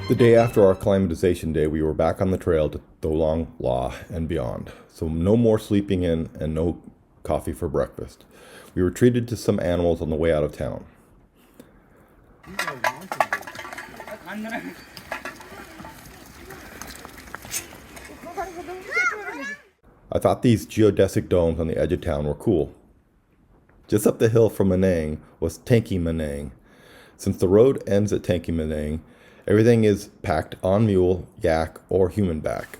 The day after our acclimatization day, we were back on the trail to Thorong La and beyond. So no more sleeping in and no coffee for breakfast. We were treated to some animals on the way out of town. I thought these geodesic domes on the edge of town were cool. Just up the hill from Manang was Tanki Manang. Since the road ends at Tanki Manang, everything is packed on mule, yak, or human back.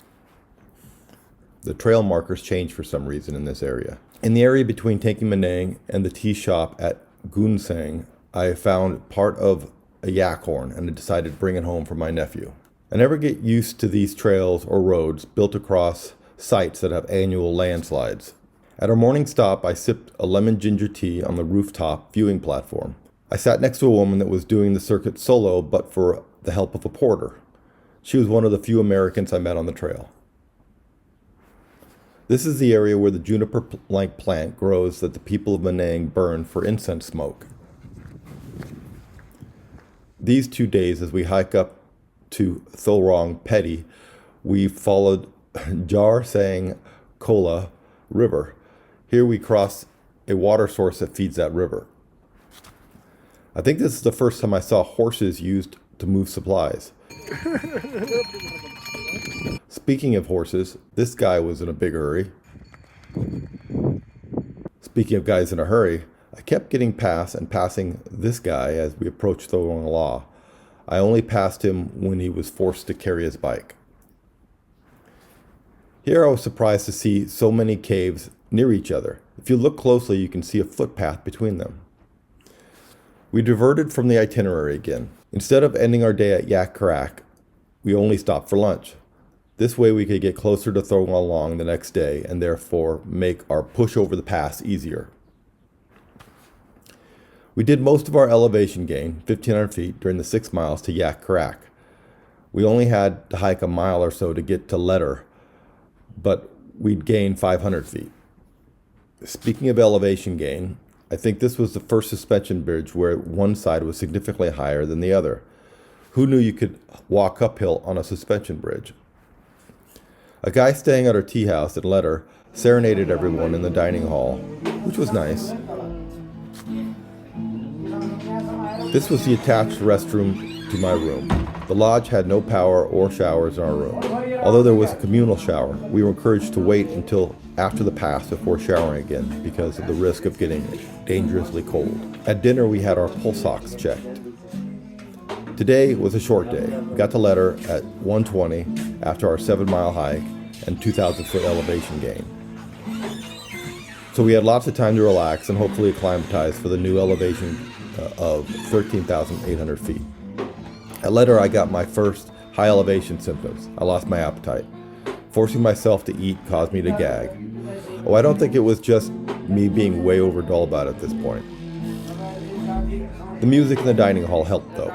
The trail markers change for some reason in this area. In the area between Tanki Manang and the tea shop at Gunsang, I found part of a yak horn and I decided to bring it home for my nephew. I never get used to these trails or roads built across sites that have annual landslides. At our morning stop, I sipped a lemon ginger tea on the rooftop viewing platform. I sat next to a woman that was doing the circuit solo, but for the help of a porter. She was one of the few Americans I met on the trail. This is the area where the juniper-like plant grows that the people of Manang burn for incense smoke. These 2 days, as we hike up to Thorong Peti, we followed Jar Sang Kola River. Here we cross a water source that feeds that river. I think this is the first time I saw horses used to move supplies. Speaking of horses, this guy was in a big hurry. Speaking of guys in a hurry, I kept getting past and passing this guy as we approached Thorong La. I only passed him when he was forced to carry his bike. Here I was surprised to see so many caves near each other. If you look closely, you can see a footpath between them. We diverted from the itinerary again. Instead of ending our day at Yak Kharak, we only stopped for lunch. This way we could get closer to Thorong La the next day and therefore make our push over the pass easier. We did most of our elevation gain, 1,500 feet, during the 6 miles to Yak Kharak. We only had to hike a mile or so to get to Leddar, but we'd gained 500 feet. Speaking of elevation gain, I think this was the first suspension bridge where one side was significantly higher than the other. Who knew you could walk uphill on a suspension bridge? A guy staying at our tea house at Leddar serenaded everyone in the dining hall, which was nice. This was the attached restroom to my room. The lodge had no power or showers in our room. Although there was a communal shower, we were encouraged to wait until after the pass before showering again because of the risk of getting dangerously cold. At dinner, we had our pulse ox checked. Today was a short day. We got to Leddar at 1:20 after our 7-mile hike and 2,000-foot elevation gain. So we had lots of time to relax and hopefully acclimatize for the new elevation of 13,800 feet. At Leddar, I got my first high elevation symptoms. I lost my appetite. Forcing myself to eat caused me to gag. Oh, I don't think it was just me being way overdull about it at this point. The music in the dining hall helped though.